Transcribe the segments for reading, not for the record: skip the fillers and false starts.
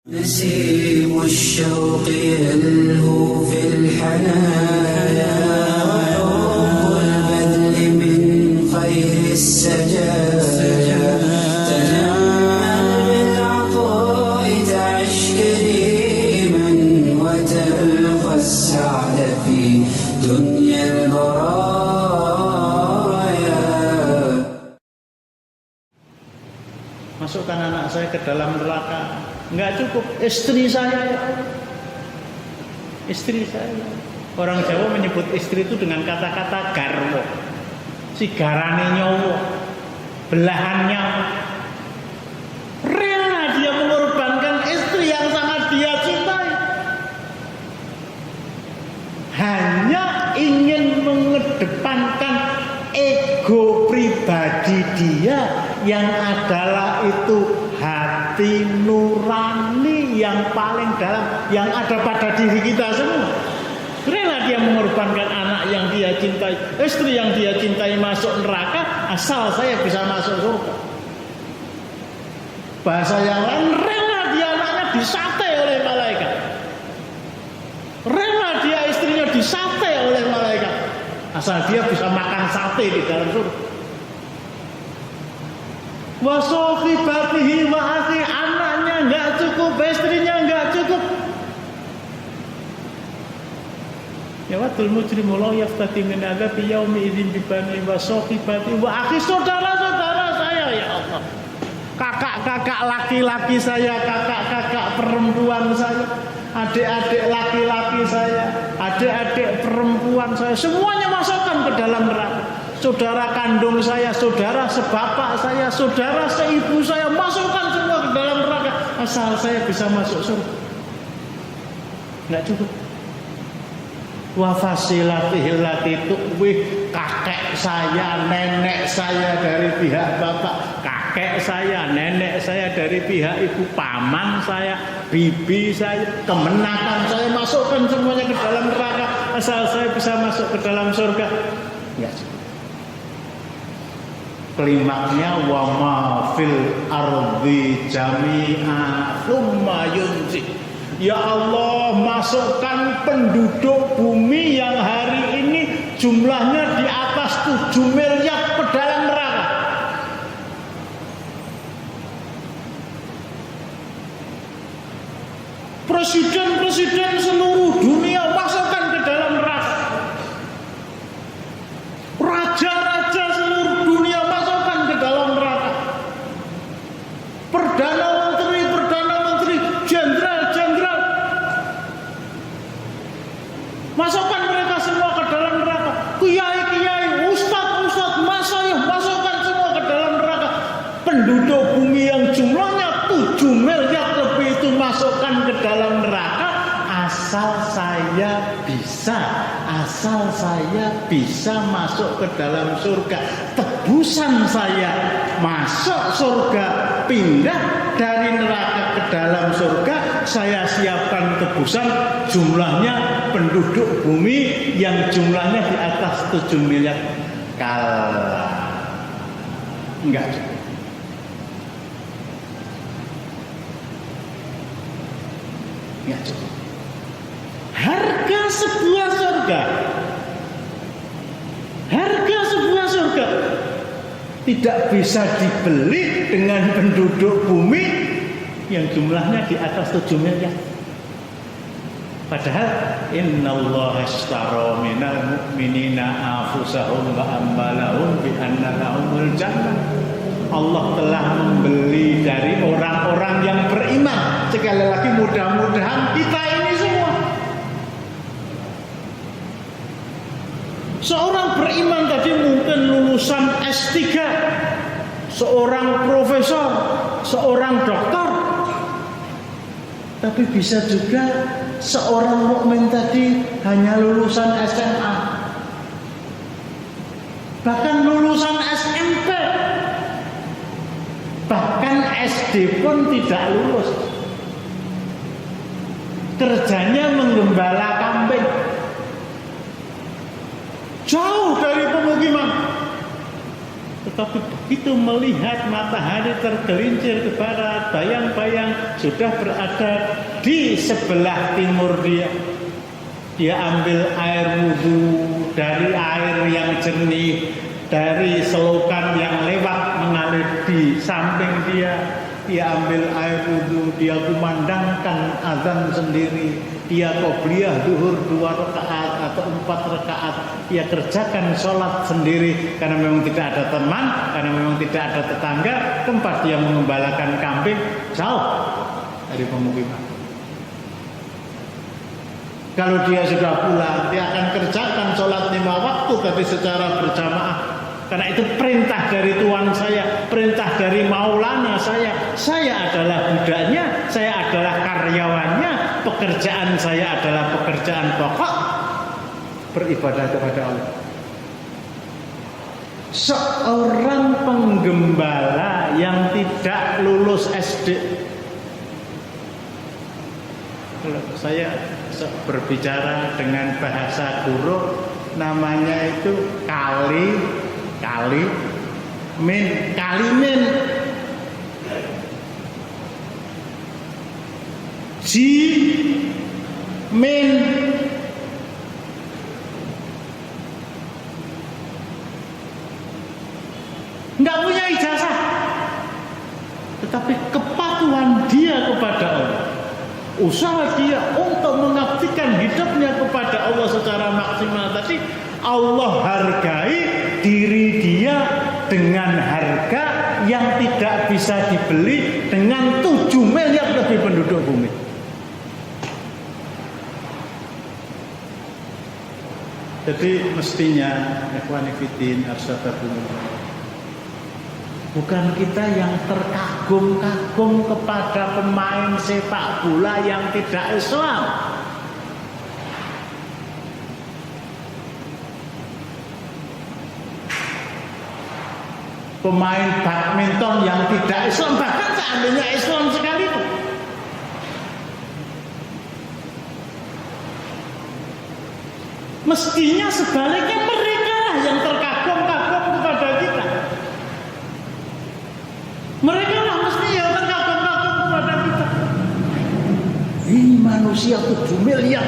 نسيم الشوق يلهو في الحنايا وحب البذل من خير السجايا تنعم بالعطاء تعش كريما وتلقى السعد في دنيا البرايا. Masukkan anak saya ke dalam neraka. Enggak cukup, istri saya. Istri saya. Orang Jawa menyebut istri itu dengan kata-kata garwo. Si garane nyowo, belahan nyawa. Rela dia mengorbankan istri yang sangat dia cintai. Hanya ingin mengedepankan ego pribadi dia yang adalah itu hati nurani yang paling dalam yang ada pada diri kita semua. Rela dia mengorbankan anak yang dia cintai, istri yang dia cintai masuk neraka asal saya bisa masuk surga. Bahasa yang lain, rela dia anaknya disate oleh malaikat, rela dia istrinya disate oleh malaikat asal dia bisa makan sate di dalam surga. Wasohibatihi wa akhi, anaknya enggak cukup, istrinya enggak cukup. Ya wadul mujrimu la yaftati min adzabi yaumi idzin bi bani wa sohibati wa akhi, saudara-saudara saya ya Allah. Kakak-kakak laki-laki saya, kakak-kakak perempuan saya, adik-adik laki-laki saya, adik-adik perempuan saya, semuanya masukkan ke dalam neraka. Saudara kandung saya, saudara sebapak saya, saudara seibu saya, masukkan semua ke dalam neraka asal saya bisa masuk surga. Enggak cukup. Wa fasilatihi allati tuwih, kakek saya, nenek saya dari pihak bapak, kakek saya, nenek saya dari pihak ibu, paman saya, bibi saya, kemenakan saya, masukkan semuanya ke dalam neraka asal saya bisa masuk ke dalam surga. Enggak cukup. Klimaknya wa ma fil ardi jami'a tsumma yunji. Ya Allah, masukkan penduduk bumi yang hari ini jumlahnya di atas 7 miliar ke dalam neraka. Presiden-presiden seluruh dunia masukkan ke dalam neraka. Raja-raja seluruh dunia masukkan ke dalam neraka. Perdana menteri, jenderal, masukkan mereka semua ke dalam neraka. Kiai, ustadz, masyayikh, masukkan semua ke dalam neraka. Penduduk bumi yang jumlahnya 7 miliar lebih itu masukkan ke dalam neraka asal saya bisa masuk ke dalam surga. Tebusan saya masuk surga, pindah dari neraka ke dalam surga, saya siapkan tebusan jumlahnya penduduk bumi yang jumlahnya di atas 7 miliar. Kalah. Enggak cukup. Enggak cukup. Harga sebuah surga tidak bisa dibeli dengan penduduk bumi yang jumlahnya di atas 7 miliar. Padahal innallaha ashtara minal mu'minina anfusahum wa amwalahum bi anna lahumul jannah. Allah telah membeli dari orang-orang yang beriman. Sekali lagi, mudah-mudahan kita ini semua. Seorang beriman tadi mungkin lulusan S3, seorang profesor, seorang doktor, tapi bisa juga seorang mukmin tadi hanya lulusan SMA, bahkan lulusan SMP, bahkan SD pun tidak lulus. Kerjanya menggembala kambing, jauh dari pemukiman, Tetapi begitu melihat matahari tergelincir ke barat, bayang-bayang sudah berada di sebelah timur dia. Dia ambil air wudhu dari air yang jernih, dari selokan yang lewat mengalir di samping dia. Dia ambil air wudhu, dia kumandangkan azan sendiri. Dia qobliyah duhur 2 rakaat atau 4 rakaat. Dia kerjakan sholat sendiri karena memang tidak ada teman, karena memang tidak ada tetangga. Tempat dia mengembalakan kambing jauh dari pemukiman. Kalau dia sudah pulang, dia akan kerjakan sholat 5 waktu tapi secara berjamaah. Karena itu perintah dari Tuhan saya, perintah dari Maulana saya. Saya adalah budaknya, saya adalah karyawannya, pekerjaan saya adalah pekerjaan pokok, beribadah kepada Allah. Seorang penggembala yang tidak lulus SD, kalau saya berbicara dengan bahasa guru, namanya itu kalimin. Jimin. Nggak punya ijazah, tetapi kepatuhan dia kepada Allah, usaha dia untuk mengabdikan hidupnya kepada Allah secara maksimal tadi, Allah hargai diri dia dengan harga yang tidak bisa dibeli dengan 7 miliar lebih penduduk bumi. Jadi mestinya ikhwan fillah arsyadakumullah, bukan kita yang terkagum-kagum kepada pemain sepak bola yang tidak Islam. Pemain badminton yang tidak Islam, bahkan seandainya Islam sekalipun. Mestinya sebaliknya mereka lah yang terkagum-kagum kepada kita. Mereka lah mesti yang terkagum-kagum kepada kita. Ini manusia 7 miliar.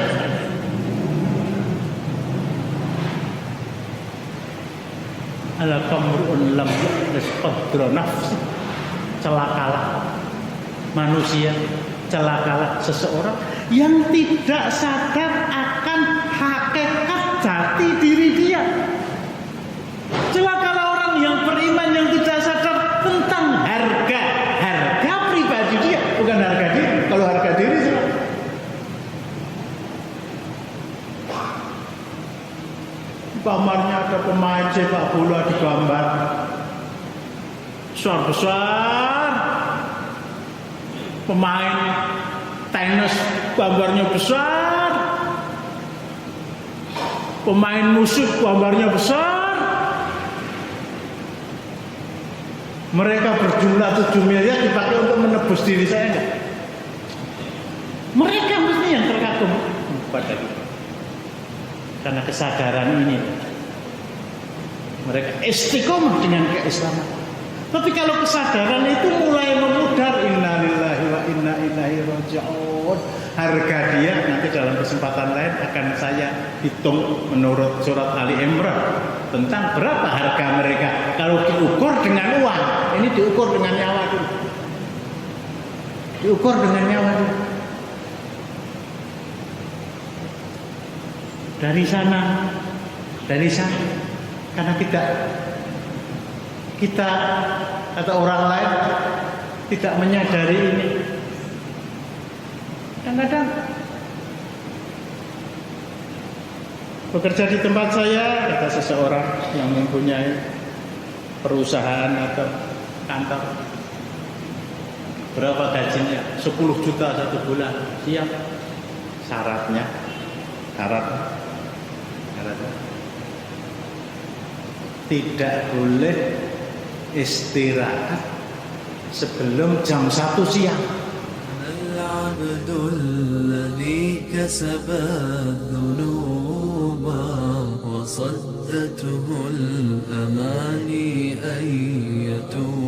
Ala kamrun lam yaqis qadra nafsi. Celakalah manusia, celakalah seseorang yang tidak sadar akan hakikat jati diri dia. Celakalah orang yang beriman yang tidak sadar tentang harga pribadi dia, bukan harga diri. Kalau harga diri salah. Pamarnya ada pemain sepak bola digambar besar-besar, pemain tenis gambarnya besar, pemain musik gambarnya besar. Mereka berjumlah 7 miliar dipakai untuk menebus diri saya enggak? Mereka mesti yang terkagum pada kita. Karena kesadaran ini mereka istiqomah dengan keislaman. Tapi kalau kesadaran itu mulai memudar, innalillahi wa inna ilaihi raji'un, harga dia nanti dalam kesempatan lain akan saya hitung menurut surat Ali Imran tentang berapa harga mereka kalau diukur dengan uang. Ini diukur dengan nyawa dulu. Diukur dengan nyawa dulu. Dari sana, karena kita atau orang lain tidak menyadari ini. Kadang-kadang bekerja di tempat saya, kata seseorang yang mempunyai perusahaan atau kantor, berapa gajinya? 10 juta 1 bulan. Siap. Syaratnya tidak boleh istirahat sebelum jam 1 siang. Al-'abdul ladzi kasaba dhunuba wa وردته الأماني أن يتوب